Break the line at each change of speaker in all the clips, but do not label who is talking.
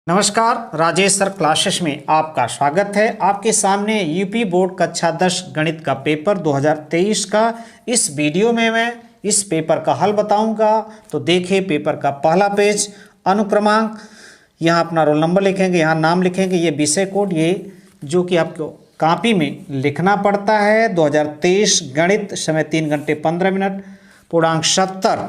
नमस्कार, Rajesh sir classes में आपका स्वागत है। आपके सामने यूपी बोर्ड कक्षा 10 गणित का पेपर 2023 का इस वीडियो में मैं इस पेपर का हल बताऊंगा। तो देखिए पेपर का पहला पेज, अनुक्रमांक, यहाँ अपना रोल नंबर लिखेंगे, यहाँ नाम लिखेंगे, ये विषय कोड, ये जो कि आपको कॉपी में लिखना पड़ता है। 2023 गणित, समय 3 घंटे 15 मिनट, पूर्णांक 70।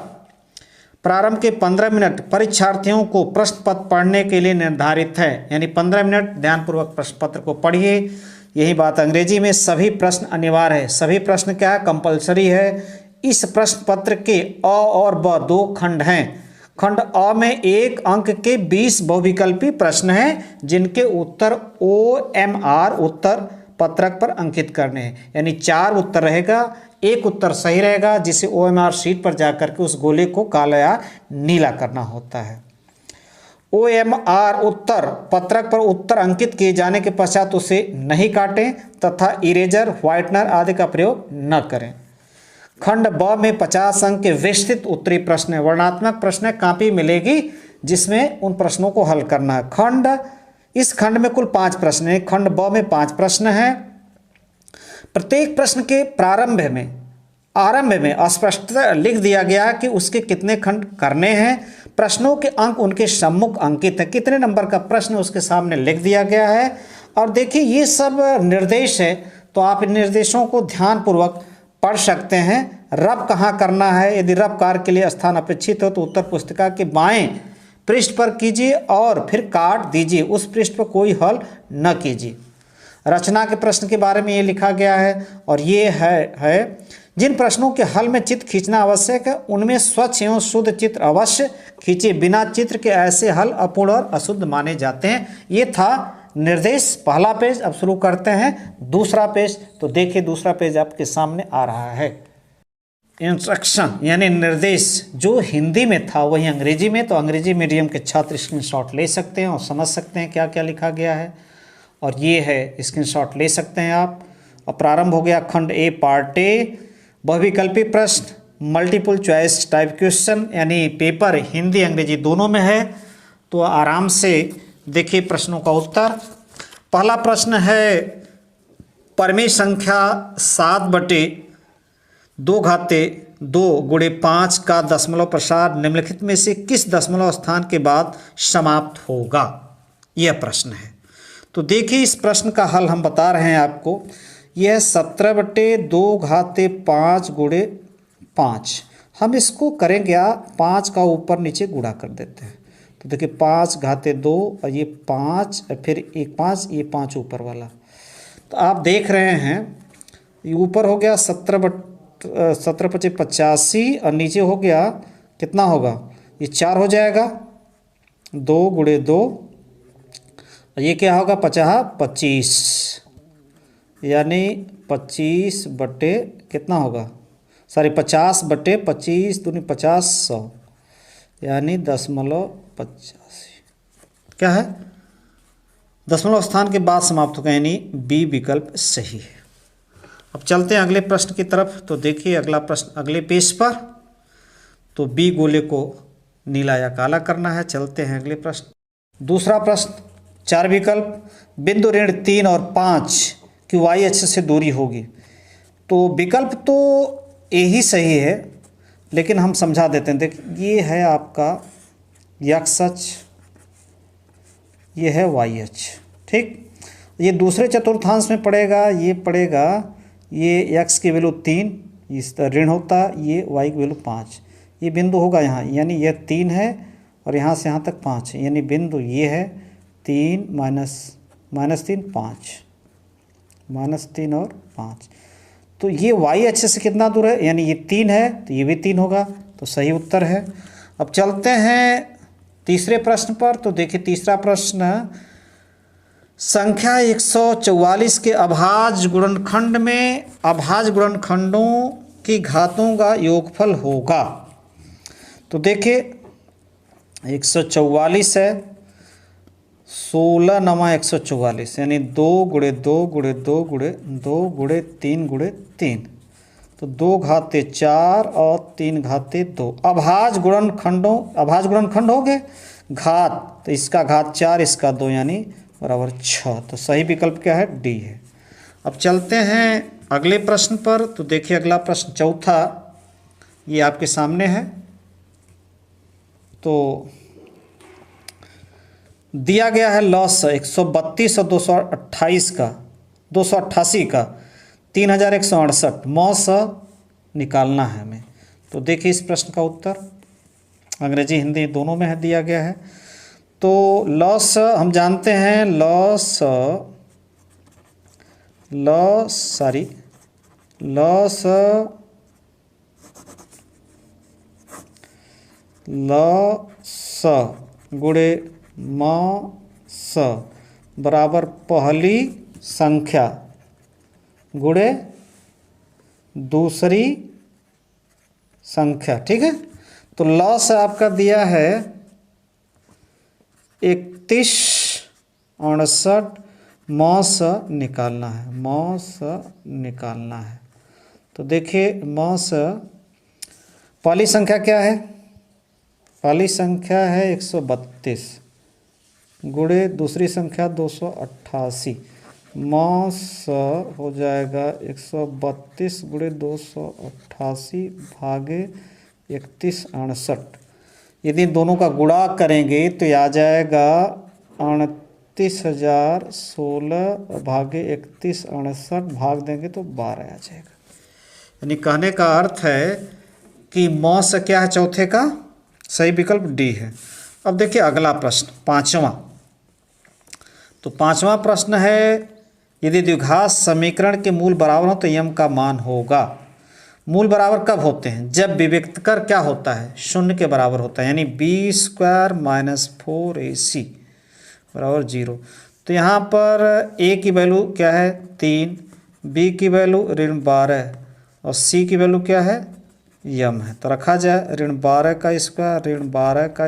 प्रारंभ के 15 मिनट परीक्षार्थियों को प्रश्न पत्र पढ़ने के लिए निर्धारित है, यानी 15 मिनट ध्यानपूर्वक प्रश्न पत्र को पढ़िए। यही बात अंग्रेजी में, सभी प्रश्न अनिवार्य है। सभी प्रश्न क्या है? कंपलसरी है। इस प्रश्न पत्र के अ और ब दो खंड हैं। खंड अ में 1 अंक के 20 बहुविकल्पी प्रश्न हैं, जिनके उत्तर OMR उत्तर पत्रक पर अंकित करने हैं, यानी 4 उत्तर रहेगा, एक उत्तर सही रहेगा, जिसे OMR शीट पर जाकर के उस गोले को काला या नीला करना होता है। OMR उत्तर पत्रक पर उत्तर अंकित किए जाने के पश्चात उसे नहीं काटें तथा इरेजर, व्हाइटनर आदि का प्रयोग न करें। खंड ब में 50 अंक के विस्तृत उत्तरीय प्रश्न है, वर्णनात्मक प्रश्न है, कॉपी मिलेगी जिसमें उन प्रश्नों को हल करना है। इस खंड में कुल 5 प्रश्न हैं। खंड ब में 5 प्रश्न हैं। प्रत्येक प्रश्न के आरंभ में स्पष्ट लिख दिया गया कि उसके कितने खंड करने हैं। प्रश्नों के अंक उनके सम्मुख अंकित है, कितने नंबर का प्रश्न उसके सामने लिख दिया गया है। और देखिए ये सब निर्देश है, तो आप इन निर्देशों को ध्यानपूर्वक पढ़ सकते हैं। रब कहाँ करना है? यदि रब कार्य के लिए स्थान अपेक्षित हो तो उत्तर पुस्तिका के बाएं पृष्ठ पर कीजिए और फिर काट दीजिए, उस पृष्ठ पर कोई हल न कीजिए। रचना के प्रश्न के बारे में ये लिखा गया है, और ये है जिन प्रश्नों के हल में चित्र खींचना आवश्यक है उनमें स्वच्छ एवं शुद्ध चित्र अवश्य खींचे। बिना चित्र के ऐसे हल अपूर्ण और अशुद्ध माने जाते हैं। ये था निर्देश, पहला पेज। अब शुरू करते हैं दूसरा पेज। तो देखिए दूसरा पेज आपके सामने आ रहा है। इंस्ट्रक्शन यानी निर्देश, जो हिंदी में था वही अंग्रेजी में। तो अंग्रेजी मीडियम के छात्र स्क्रीनशॉट ले सकते हैं और समझ सकते हैं क्या क्या लिखा गया है, और ये है, स्क्रीनशॉट ले सकते हैं आप। और प्रारंभ हो गया खंड ए पार्ट ए, बहुविकल्पी प्रश्न, मल्टीपल चॉइस टाइप क्वेश्चन, यानी पेपर हिंदी अंग्रेजी दोनों में है। तो आराम से देखिए प्रश्नों का उत्तर। पहला प्रश्न है, परमेय संख्या 7/2 घाते 2 गुणे 5 का दशमलव प्रसार निम्नलिखित में से किस दशमलव स्थान के बाद समाप्त होगा? यह प्रश्न है। तो देखिए इस प्रश्न का हल हम बता रहे हैं आपको। यह 17/2 घाते 5 गुणे 5। हम इसको करेंगे 5 का ऊपर नीचे गुणा कर देते हैं। तो देखिए 5 घाते 2 और ये 5 और फिर एक 5, ये 5 ऊपर वाला। तो आप देख रहे हैं ये ऊपर हो गया 17/5 85 और नीचे हो गया कितना होगा? ये 4 हो जाएगा, 2 गुणे 2, ये क्या होगा? 25, यानी 25 बटे कितना होगा? 50/25 दूनी 50 100, यानी 0.85। क्या है? दशमलव स्थान के बाद समाप्त होगा, यानी बी विकल्प सही है। अब चलते हैं अगले प्रश्न की तरफ। तो देखिए अगला प्रश्न अगले पेज पर। तो बी गोले को नीला या काला करना है। चलते हैं अगले प्रश्न। दूसरा प्रश्न, 4 विकल्प, बिंदु ऋण 3 और 5 की वाई अक्ष से दूरी होगी। तो विकल्प तो यही सही है, लेकिन हम समझा देते हैं। देखिए ये है आपका एक्स अक्ष, ये है वाई अक्ष, ठीक। ये दूसरे चतुर्थांश में पड़ेगा, ये पड़ेगा, ये एक्स की वैल्यू 3 इस ऋण होता, ये वाई की वैल्यू 5। ये बिंदु होगा यहाँ, यानी यह 3 है और यहाँ से यहाँ तक 5 है, यानी बिंदु ये है 3 -3 5, -3 और 5। तो ये वाई अक्ष से कितना दूर है? यानी ये 3 है, तो ये भी 3 होगा, तो सही उत्तर है। अब चलते हैं तीसरे प्रश्न पर। तो देखिए तीसरा प्रश्न, संख्या 144 के अभाज्य गुणनखंड में अभाज्य गुणनखंडों की घातों का योगफल होगा। तो देखिए 144 है, 16 × 144, यानी 2 × 2 × 2 × 2 × 3 × 3। तो 2 घाते 4 और 3 घाते 2। अभाज्य गुणनखंड हो गए घात, तो इसका घात 4 इसका 2 यानी बराबर 6। तो सही विकल्प क्या है? डी है। अब चलते हैं अगले प्रश्न पर। तो देखिए अगला प्रश्न चौथा, ये आपके सामने है। तो दिया गया है लॉस 132 और 288 का 3168 मॉस निकालना है हमें। तो देखिए इस प्रश्न का उत्तर अंग्रेजी हिंदी दोनों में है दिया गया है। तो लॉस हम जानते हैं, लॉस गुणे मॉस बराबर पहली संख्या गुणे दूसरी संख्या। ठीक है, तो लॉस आपका दिया है 3168 मॉस निकालना है। तो देखिए मॉस पहली संख्या क्या है? पहली संख्या है 132 गुणे दूसरी संख्या 288। मॉस हो जाएगा 132 गुणे 288 भागे 3168। यदि दोनों का गुणा करेंगे तो आ जाएगा 29,016 भागे 3168 भाग देंगे तो 12 आ जाएगा। यानी कहने का अर्थ है कि मॉस क्या है चौथे का? सही विकल्प डी है। अब देखिए अगला प्रश्न पांचवा। तो पांचवा प्रश्न है, यदि द्विघात समीकरण के मूल बराबर हो तो यम का मान होगा। मूल बराबर कब होते हैं? जब विविक्तकर क्या होता है? शून्य के बराबर होता है, यानी b² - 4ac बराबर 0। तो यहाँ पर a की वैल्यू क्या है? 3, b की वैल्यू -12 और c की वैल्यू क्या है? यम है। तो रखा जाए -12 का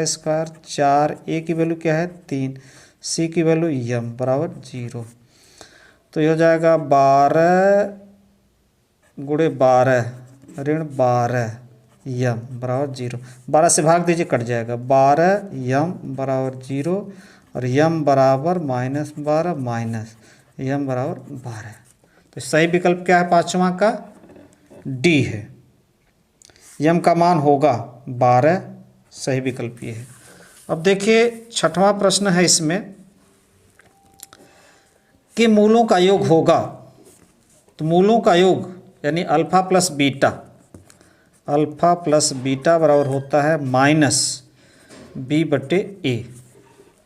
स्क्वायर 4, a की वैल्यू क्या है? 3, c की वैल्यू यम बराबर 0। तो ये हो जाएगा 12 गुणे 12 यम बराबर 0। 12 से भाग दीजिए कट जाएगा, 12 यम बराबर 0 और यम बराबर -12 यम बराबर 12। तो सही विकल्प क्या है पांचवा का? डी है। यम का मान होगा 12, सही विकल्प ये है। अब देखिए छठवां प्रश्न है इसमें कि मूलों का योग होगा। तो मूलों का योग यानी अल्फा प्लस बीटा बराबर होता है -b/a,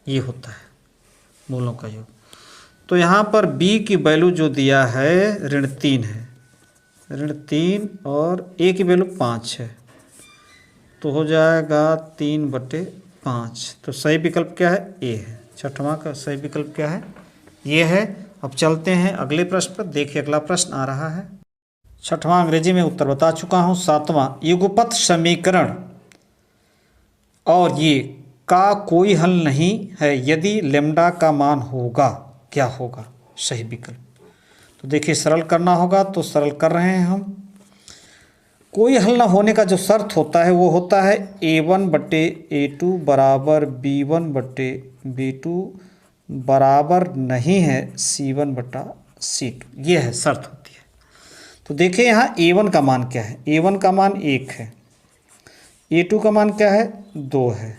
ये होता है मूलों का योग। तो यहाँ पर b की वैल्यू जो दिया है -3 है, -3 और a की वैल्यू 5 है, तो हो जाएगा 3/5। तो सही विकल्प क्या है? ए है। छठवां का सही विकल्प क्या है? ये है। अब चलते हैं अगले प्रश्न पर। देखिए अगला प्रश्न आ रहा है। छठवां अंग्रेजी में उत्तर बता चुका हूँ। सातवां, युगपत समीकरण और ये का कोई हल नहीं है यदि लैम्ब्डा का मान होगा, क्या होगा? सही विकल्प। तो देखिए सरल करना होगा, तो सरल कर रहे हैं हम। कोई हल ना होने का जो शर्त होता है वो होता है a1/a2 बराबर b1/b2 बराबर नहीं है c1/c2। ये है शर्त होती है। तो देखिए यहाँ a1 का मान क्या है? a1 का मान 1 है, a2 का मान क्या है? 2 है,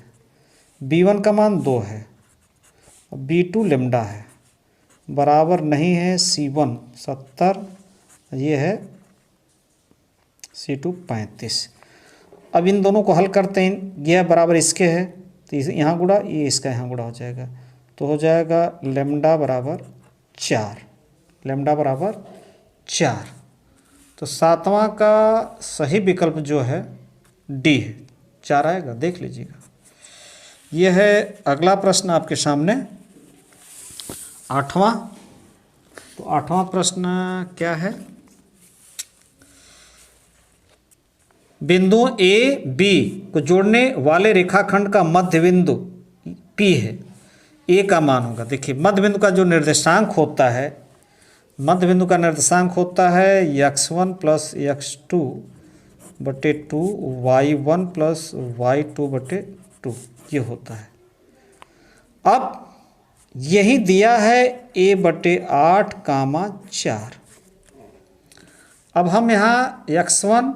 b1 का मान 2 है, b2 लैम्ब्डा है, बराबर नहीं है c1 70, ये है c2 35। अब इन दोनों को हल करते हैं। यह बराबर इसके है तो यहाँ गुणा, ये इसका यहाँ गुणा हो जाएगा, तो हो जाएगा लैम्ब्डा बराबर 4। तो सातवां का सही विकल्प जो है डी है, 4 आएगा, देख लीजिएगा। यह है अगला प्रश्न आपके सामने आठवां। तो आठवां प्रश्न क्या है? बिंदुओं ए बी को जोड़ने वाले रेखाखंड का मध्य बिंदु P है, ए का मान होगा। देखिए मध्य बिंदु का जो निर्देशांक होता है मध्य बिंदु का निर्देशांक होता है x1 प्लस x2 बटे 2, y1 प्लस y2 बटे 2, ये होता है। अब यही दिया है a बटे 8 कामा 4। अब हम यहाँ x1,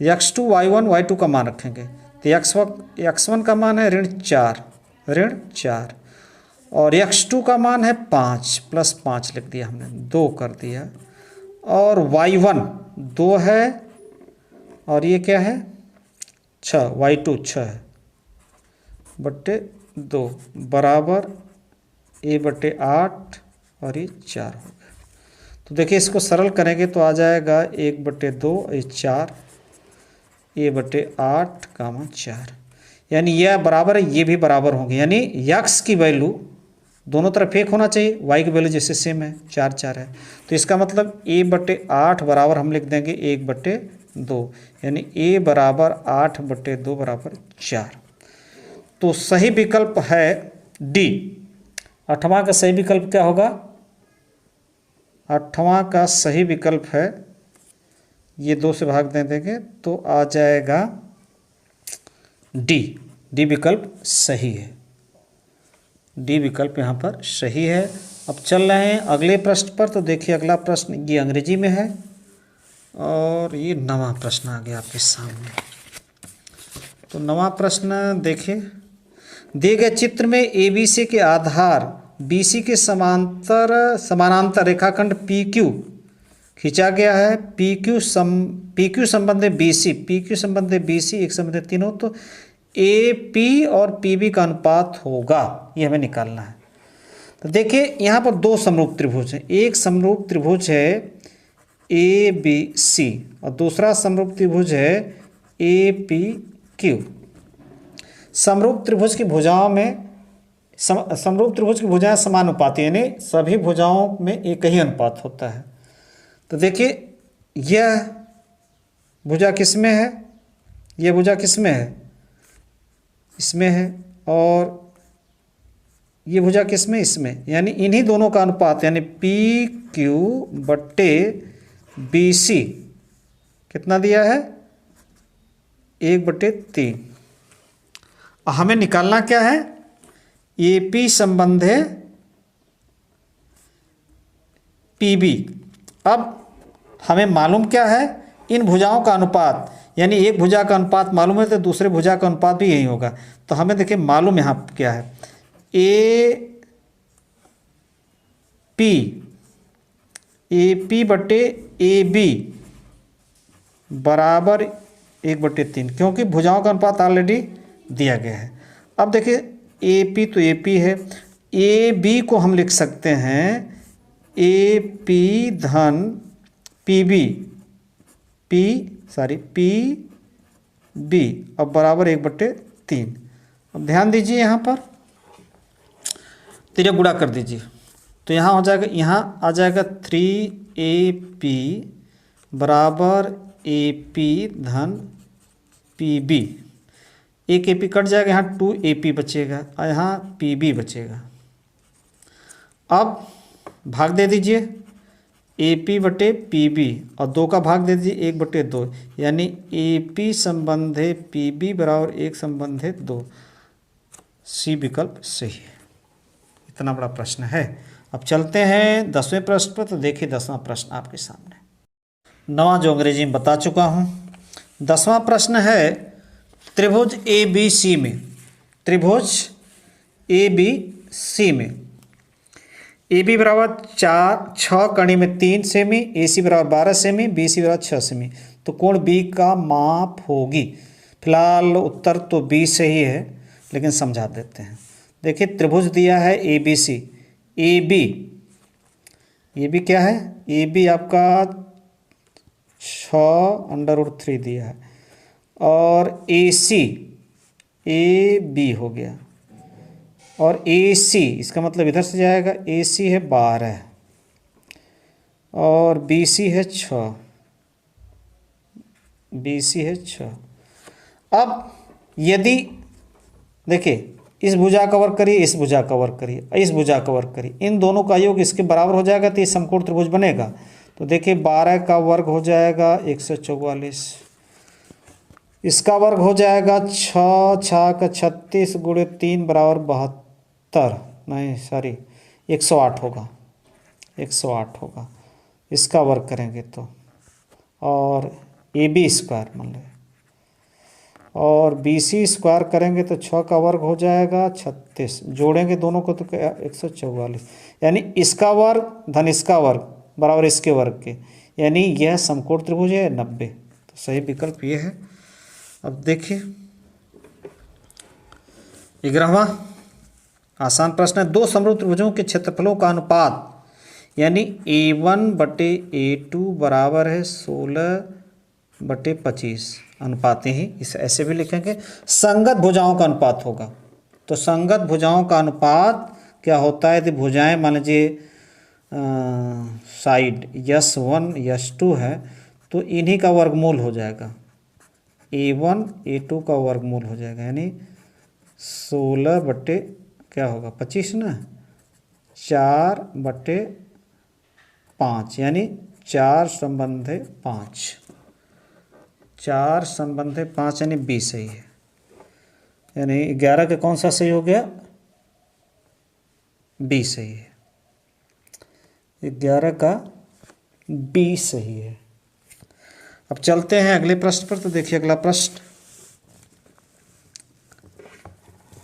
x2, y1, y2 का मान रखेंगे। तो x1 का मान है ऋण 4 और x2 का मान है 5 प्लस 5 लिख दिया हमने, 2 कर दिया। और y1 2 है और ये क्या है 6, y2 6 है बटे 2 बराबर a बटे 8 और ये 4 हो गया। तो देखिए इसको सरल करेंगे तो आ जाएगा 1/2 ये 4 a बटे 8 कामा 4, यानी यह बराबर है, ये भी बराबर होंगे, यानी x की वैल्यू दोनों तरफ 1 होना चाहिए, y की वैल्यू जैसे सेम है 4 है। तो इसका मतलब a बटे 8 बराबर हम लिख देंगे 1/2, यानी a बराबर 8/2 बराबर 4। तो सही विकल्प है डी। 8वां का सही विकल्प क्या होगा? 8वां का सही विकल्प है, ये 2 से भाग दे देंगे तो आ जाएगा डी विकल्प सही है। डी विकल्प यहाँ पर सही है। अब चल रहे हैं अगले प्रश्न पर। तो देखिए अगला प्रश्न ये अंग्रेजी में है और ये 9वां प्रश्न आ गया आपके सामने। तो 9वां प्रश्न देखिए, दिए गए चित्र में ABC के आधार BC के समानांतर रेखाखंड PQ खींचा गया है। PQ संबंध BC एक संबंध 3 हो तो AP और PB का अनुपात होगा, ये हमें निकालना है। तो देखिए यहाँ पर 2 समरूप त्रिभुज हैं। एक समरूप त्रिभुज है ABC और दूसरा समरूप त्रिभुज है APQ। समरूप त्रिभुज की भुजाओं में समरूप त्रिभुज की भुजाएं समानुपाती, यानी सभी भुजाओं में एक ही अनुपात होता है। तो देखिए यह भुजा किस में है, यह भुजा किस में है, इसमें है, और ये भुजा किस में, इसमें, यानी इन्हीं दोनों का अनुपात यानी PQ बट्टे BC कितना दिया है 1/3। हमें निकालना क्या है, AP संबंधे PB। अब हमें मालूम क्या है, इन भुजाओं का अनुपात, यानी एक भुजा का अनुपात मालूम है तो दूसरे भुजा का अनुपात भी यही होगा। तो हमें देखिए मालूम यहाँ क्या है, AP बटे AB बराबर 1/3, क्योंकि भुजाओं का अनुपात ऑलरेडी दिया गया है। अब देखिए AP तो AP है, AB को हम लिख सकते हैं AP धन PB अब बराबर 1/3। अब ध्यान दीजिए यहाँ पर तो गुणा कर दीजिए तो यहाँ हो जाएगा, यहाँ आ जाएगा 3AP बराबर AP धन PB। एक AP कट जाएगा, यहाँ 2AP बचेगा और यहाँ PB बचेगा। अब भाग दे दीजिए AP बटे PB और 2 का भाग दे दीजिए 1/2, यानी AP संबंधे PB बराबर 1 संबंधे 2। सी विकल्प सही है। इतना बड़ा प्रश्न है। अब चलते हैं 10वें प्रश्न पर। तो देखिए 10वां प्रश्न आपके सामने, 9वां जो अंग्रेजी में बता चुका हूँ। 10वां प्रश्न है, त्रिभुज ABC में, त्रिभुज ABC में AB बराबर 6 कड़ी में 3 सेमी, AC बराबर 12 सेमी, BC बराबर 6 सेमी, तो कोण B का माप होगी। फिलहाल उत्तर तो B से ही है, लेकिन समझा देते हैं। देखिए त्रिभुज दिया है ABC, AB क्या है, AB आपका 6√3 दिया है, और AC AB हो गया, और AC इसका मतलब इधर से जाएगा, AC है 12 और BC है 6, BC है 6। अब यदि देखिए इस भुजा का वर्ग करिए, इस भुजा का वर्ग करिए, इस भुजा का वर्ग करिए, इन दोनों का योग इसके बराबर हो जाएगा तो ये समकोण त्रिभुज बनेगा। तो देखिए 12 का वर्ग हो जाएगा 144, इसका वर्ग हो जाएगा 6 6 का 36 गुणे 3 बराबर 72, नहीं सॉरी 108 होगा, 108 होगा। इसका वर्ग करेंगे तो, और ए बी स्क्वायर मान लें, और बी सी स्क्वायर करेंगे तो 6 का वर्ग हो जाएगा 36, जोड़ेंगे दोनों को तो 144, यानी इसका वर्ग धन इसका वर्ग बराबर इसके वर्ग के, यानी यह समकोण त्रिभुज है 90। तो सही विकल्प ये है। अब देखिए 11वां आसान प्रश्न है, दो समरूप त्रिभुजों के क्षेत्रफलों का अनुपात यानी A1/A2 बराबर है 16/25 अनुपात ही, इसे ऐसे भी लिखेंगे। संगत भुजाओं का अनुपात होगा, तो संगत भुजाओं का अनुपात क्या होता है, यदि भुजाएं मान लीजिए साइड S1 S2 है तो इन्हीं का वर्गमूल हो जाएगा, A1 A2 का वर्गमूल हो जाएगा, यानी 16 क्या होगा 25 ना, 4/5 यानी 4/5, 4/5 यानी 20 सही है। यानी 11 का कौन सा सही हो गया, 20 सही है, 11 का 20 सही है। अब चलते हैं अगले प्रश्न पर। तो देखिए अगला प्रश्न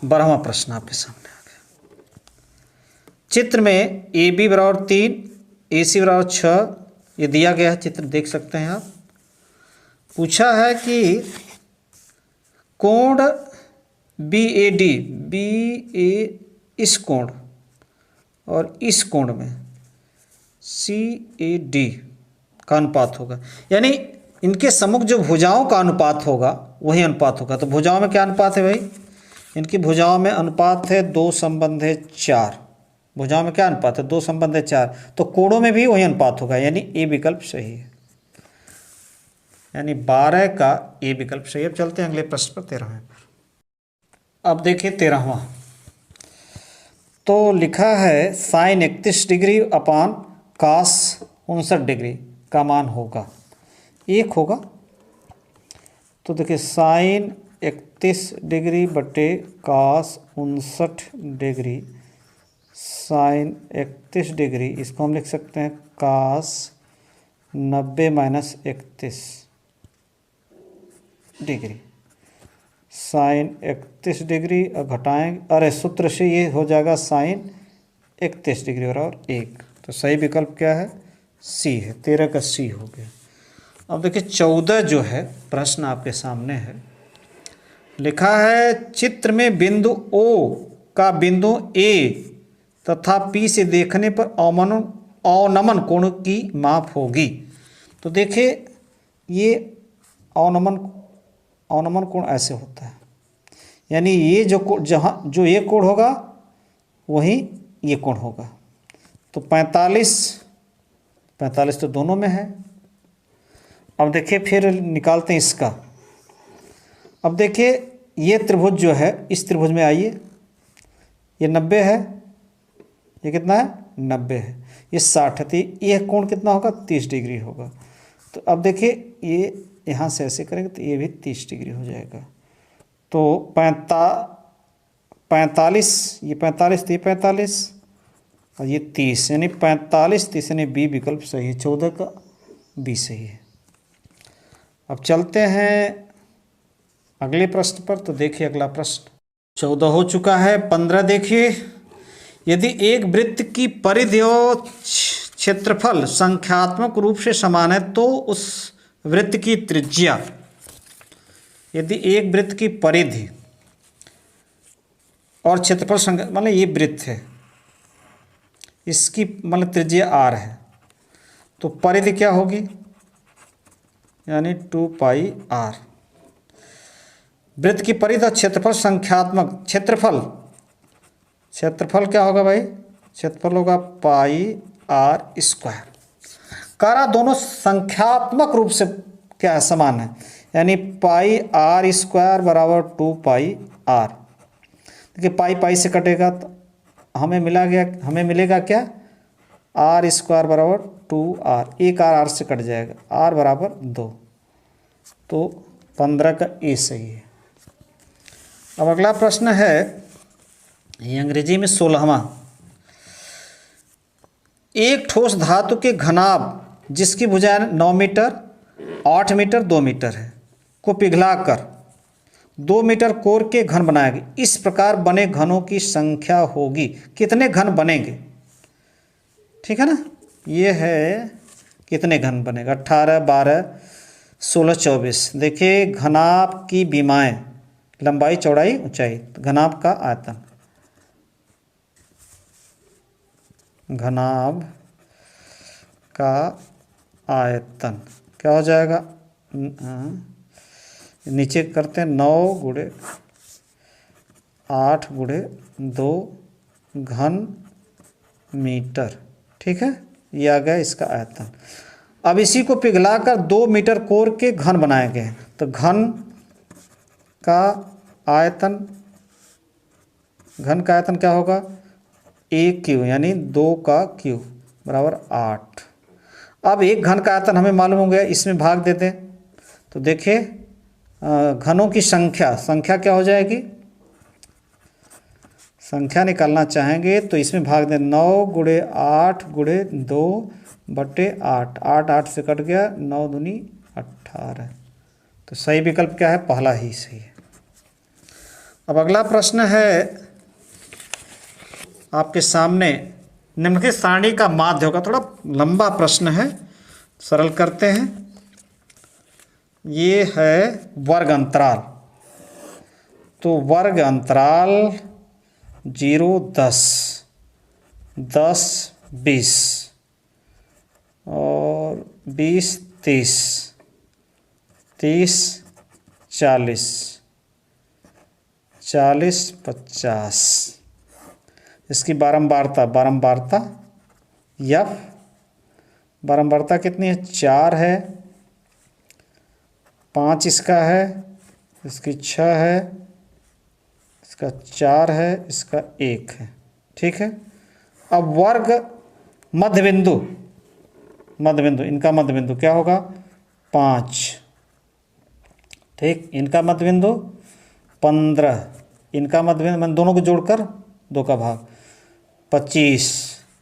12वां प्रश्न आपके सामने आ गया। चित्र में ए बी बराबर 3 ए सी बराबर 6 ये दिया गया है, चित्र देख सकते हैं आप। पूछा है कि कोण बी ए डी, बी ए इस कोण और इस कोण में सी ए डी का अनुपात होगा, यानी इनके सम्मुख जो भुजाओं का अनुपात होगा वही अनुपात होगा। तो भुजाओं में क्या अनुपात है भाई, इनकी भुजाओं में अनुपात है 2/4, भुजाओं में क्या अनुपात है 2/4, तो कोणों में भी वही अनुपात होगा, यानी ए विकल्प सही है, यानी 12 का ए विकल्प सही है। अब चलते हैं अगले प्रश्न पर 13वें पर। अब देखिए 13वां, तो लिखा है साइन 31 डिग्री अपान कास 59 डिग्री का मान होगा 1 होगा। तो देखिए साइन 31 डिग्री बटे कास 59 डिग्री, साइन 31 डिग्री इसको हम लिख सकते हैं कास 90 माइनस 31 डिग्री, साइन 31 डिग्री और घटाएंगे, अरे सूत्र से ये हो जाएगा साइन 31 डिग्री बराबर 1। तो सही विकल्प क्या है, सी है, 13 का सी हो गया। अब देखिए 14 जो है प्रश्न आपके सामने है, लिखा है चित्र में बिंदु O का बिंदु A तथा P से देखने पर अवनमन कोण की माप होगी। तो देखिए ये अवनमन कोण ऐसे होता है, यानी ये जहाँ जो ये कोण होगा वही ये कोण होगा। तो 45 तो दोनों में है। अब देखिए फिर निकालते हैं इसका। अब देखिए ये त्रिभुज जो है इस त्रिभुज में आइए, ये 90 है, ये कितना है 90 है, ये 60 है, तो ये कोण कितना होगा 30 डिग्री होगा। तो अब देखिए ये यहाँ से ऐसे करेंगे तो ये भी 30 डिग्री हो जाएगा। तो 45 ये 45 तो ये 45 और ये 30 यानी 45 30 यानी बी विकल्प सही है, 14 का बी सही है। अब चलते हैं अगले प्रश्न पर। तो देखिए अगला प्रश्न 14 हो चुका है। 15 देखिए, यदि एक वृत्त की परिधि और क्षेत्रफल संख्यात्मक रूप से समान है तो उस वृत्त की त्रिज्या, यदि एक वृत्त की परिधि और क्षेत्रफल मतलब ये वृत्त है, इसकी मतलब त्रिज्या r है, तो परिधि क्या होगी यानी 2πr। वृत्त की परिधि और क्षेत्रफल संख्यात्मक, क्षेत्रफल क्या होगा भाई, क्षेत्रफल होगा πr²। कारा दोनों संख्यात्मक रूप से क्या है समान है, यानी πr² बराबर 2πr। देखिए पाई पाई से कटेगा तो हमें मिलेगा क्या, आर स्क्वायर बराबर 2r, एक आर से कट जाएगा, r बराबर 2, तो 15 का ए सही है। अब अगला प्रश्न है ये अंग्रेजी में 16वां। एक ठोस धातु के घनाभ जिसकी भुजाएं 9 मीटर, 8 मीटर, 2 मीटर है को पिघलाकर 2 मीटर कोर के घन बनाएंगे। इस प्रकार बने घनों की संख्या होगी, कितने घन बनेंगे? ठीक है ना, ये है कितने घन बनेगा, 18, 12, 16, 24। देखिए घनाभ की विमाएं, लंबाई, चौड़ाई, ऊंचाई, घनाभ का आयतन, घनाभ का आयतन क्या हो जाएगा, नीचे करते हैं 9 गुणे 8 गुणे 2 घन मीटर। ठीक है, ये आ गया इसका आयतन। अब इसी को पिघलाकर 2 मीटर कोर के घन बनाए गए, तो घन का आयतन क्या होगा, ए क्यू यानी 2 का क्यू बराबर 8। अब एक घन का आयतन हमें मालूम हो गया, इसमें भाग देते हैं तो देखिए घनों की संख्या क्या हो जाएगी, संख्या निकालना चाहेंगे तो इसमें भाग दें, 9 गुणे 8 गुणे 2 बटे 8, 8 8 से कट गया, 9 दूनी 18, तो सही विकल्प क्या है, पहला ही सही है। अब अगला प्रश्न है आपके सामने, निम्नलिखित सारणी का माध्य होगा, थोड़ा लंबा प्रश्न है, सरल करते हैं। ये है वर्ग अंतराल, तो वर्ग अंतराल 0, 10, 10, 20 और 20, 30, 30, 40, 40, 50। इसकी बारंबारता यफ, बारंबारता कितनी है, 4 है, 5 इसका है, इसकी 6 है, इसका 4 है, इसका 1 है। ठीक है, अब वर्ग मध्यबिंदु इनका मध्यबिंदु क्या होगा, 5। ठीक, इनका मध्यबिंदु 15, इनका मध्यबिंदु मैंने दोनों को जोड़कर 2 का भाग 25,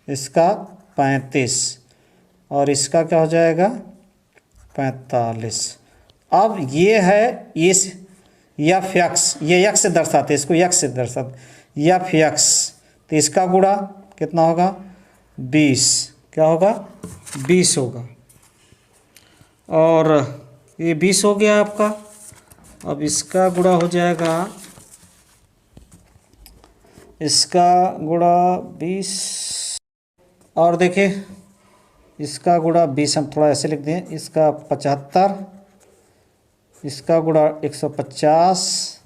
इसका 35 और इसका क्या हो जाएगा 45। अब ये है यफ यक्स, ये यक्स से दर्शाते, इसको यक्स से दर्शाते, यफ यक्स, तो इसका गुणा कितना होगा 20, क्या होगा 20 होगा, और ये 20 हो गया आपका। अब इसका गुणा हो जाएगा, इसका गुणा 20, और देखिए इसका गुणा 20 हम थोड़ा ऐसे लिख दें, इसका 75, इसका गुणा 150,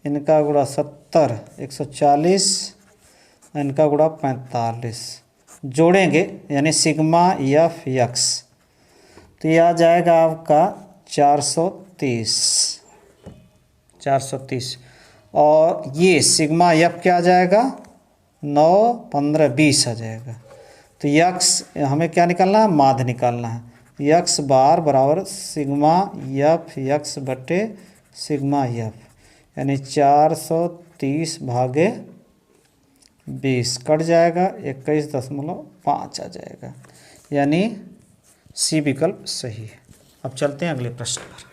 इनका गुणा 70, 140, इनका गुणा 45, जोड़ेंगे यानी सिग्मा यफ यक्स, तो ये आ जाएगा आपका 430, और ये सिग्मा यफ क्या आ जाएगा 9, 15, 20 आ जाएगा। तो यक्स हमें क्या निकालना है, माध्य निकालना है, यक्स बार बराबर सिग्मा यफ यक्स बटे सिग्मा यफ, यानी 430 भागे 20 कट जाएगा, 21.5 आ जाएगा, यानी सी विकल्प सही है। अब चलते हैं अगले प्रश्न पर।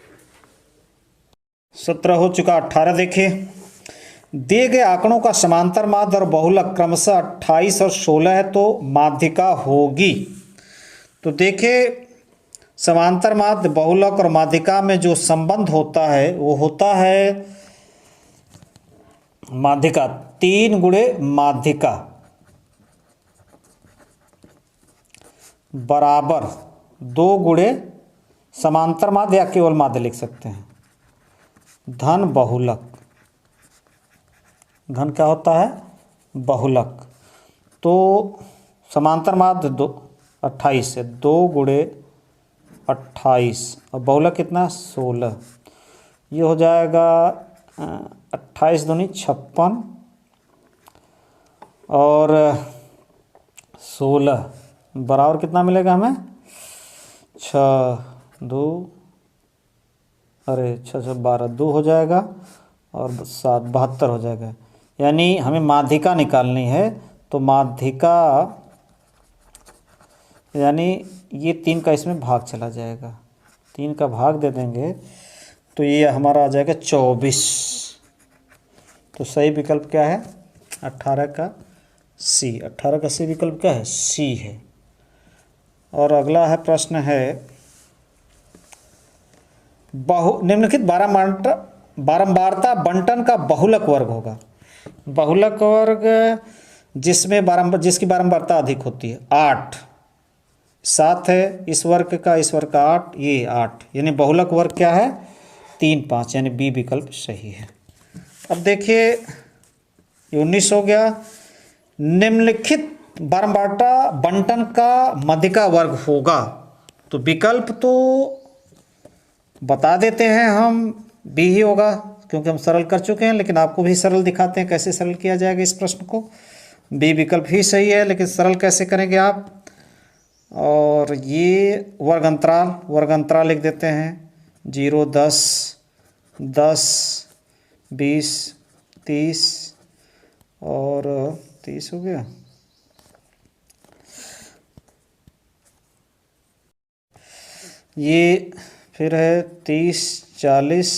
17 हो चुका, 18 देखिए, दिए गए आंकड़ों का समांतर माध्य और बहुलक क्रमशः 28 और 16 है, तो माध्यिका होगी। तो देखिए समांतर माध्य, बहुलक और माध्यिका में जो संबंध होता है वो होता है माध्यिका 3 गुणे माध्यिका बराबर 2 गुणे समांतर माध्य, या केवल माध्य लिख सकते हैं, धन बहुलक। धन क्या होता है, बहुलक। तो समांतर माध्य 28 है, 2 गुणे 28 और बहुलक कितना 16, ये हो जाएगा 28 दूनी 56, और 16 बराबर कितना मिलेगा हमें, 6 2 अरे 6 6 12 2 हो जाएगा और 7 72 हो जाएगा। यानी हमें माध्यिका निकालनी है, तो माध्यिका यानी ये 3 का इसमें भाग चला जाएगा, 3 का भाग दे देंगे तो ये हमारा आ जाएगा 24। तो सही विकल्प क्या है, 18 का सी। 18 का सी विकल्प क्या है, सी है। और अगला है प्रश्न है, निम्नलिखित बारंबारता बंटन का बहुलक वर्ग होगा। बहुलक वर्ग जिसमें जिसकी बारंबारता अधिक होती है, 8 7 है, इस वर्ग का 8, ये 8, यानी बहुलक वर्ग क्या है, 3 5, यानी बी विकल्प सही है। अब देखिए 19 हो गया, निम्नलिखित बारंबारता बंटन का मध्यिका वर्ग होगा। तो विकल्प तो बता देते हैं हम, बी ही होगा क्योंकि हम सरल कर चुके हैं, लेकिन आपको भी सरल दिखाते हैं कैसे सरल किया जाएगा इस प्रश्न को। बी विकल्प ही सही है, लेकिन सरल कैसे करेंगे आप। और ये वर्ग अंतराल लिख देते हैं, 0 10 10 20 30 और 30 हो गया। ये फिर है 30 40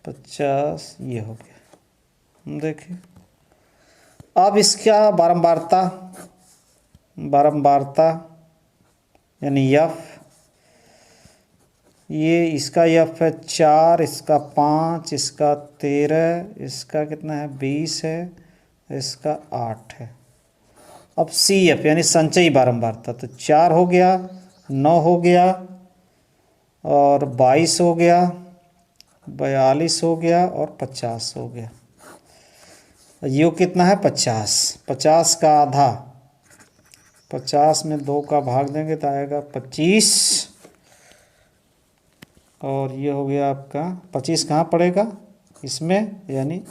50, ये हो गया। देखिए अब इसका बारंबारता यानी यफ, ये इसका यफ है 4, इसका 5, इसका 13, इसका कितना है 20 है, इसका 8 है। अब सी एफ यानी संचयी बारंबारता, तो 4 हो गया, 9 हो गया और 22 हो गया, 42 हो गया और 50 हो गया। यो कितना है 50, 50 का आधा, 50 में 2 का भाग देंगे तो आएगा 25। और ये हो गया आपका 25 कहाँ पड़ेगा इसमें, यानी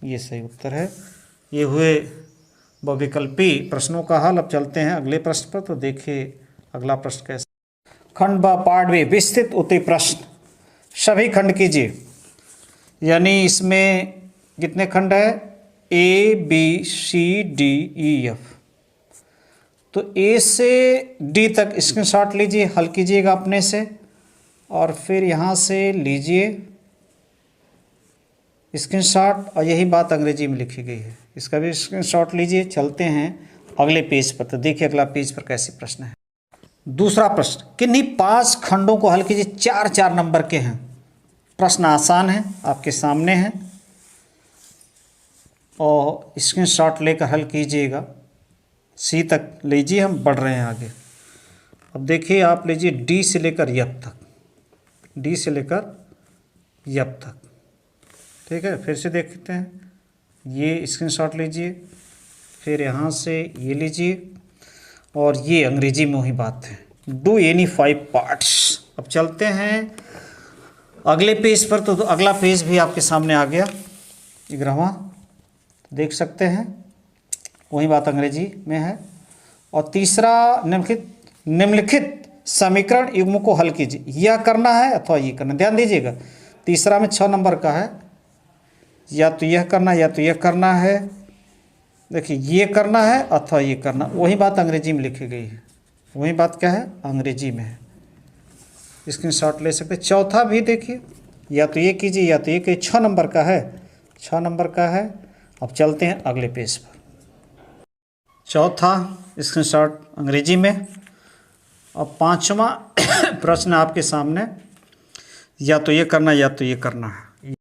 ये सही उत्तर है। ये हुए बहुविकल्पी प्रश्नों का हल। अब चलते हैं अगले प्रश्न पर। तो देखिए अगला प्रश्न कैसे, खंड ब पार्ट बी विस्तृत उत्तरी प्रश्न, सभी खंड कीजिए। यानी इसमें कितने खंड है, A B C D E F. तो ए से डी तक स्क्रीनशॉट लीजिए, हल कीजिएगा अपने से, और फिर यहाँ से लीजिए स्क्रीनशॉट, और यही बात अंग्रेजी में लिखी गई है, इसका भी स्क्रीनशॉट लीजिए। चलते हैं अगले पेज पर। तो देखिए अगला पेज पर कैसे प्रश्न है। दूसरा प्रश्न, किन्हीं 5 खंडों को हल कीजिए, 4-4 नंबर के हैं। प्रश्न आसान है, आपके सामने है और स्क्रीनशॉट लेकर हल कीजिएगा। सी तक लीजिए, हम बढ़ रहे हैं आगे। अब देखिए आप लीजिए डी से लेकर यप तक, डी से लेकर यप तक, ठीक है। फिर से देखते हैं, ये स्क्रीनशॉट लीजिए, फिर यहाँ से ये लीजिए, और ये अंग्रेजी में वही बात है, डू एनी 5 पार्ट्स। अब चलते हैं अगले पेज पर। तो अगला पेज भी आपके सामने आ गया, 11वां, देख सकते हैं वही बात अंग्रेजी में है। और तीसरा, निम्नलिखित समीकरण युग्म को हल कीजिए। यह करना है अथवा ये करना, ध्यान दीजिएगा। तीसरा में 6 नंबर का है, या तो यह करना या तो यह करना है। देखिए ये करना है अथवा ये करना, वही बात अंग्रेजी में लिखी गई है, वही बात क्या है अंग्रेजी में है। स्क्रीनशॉट ले सकते। चौथा भी देखिए, या तो ये कीजिए या तो ये कीजिए, 6 नंबर का है, 6 नंबर का है। अब चलते हैं अगले पेज पर। चौथा स्क्रीनशॉट अंग्रेजी में। अब 5वां प्रश्न आपके सामने, या तो ये करना या तो ये करना है।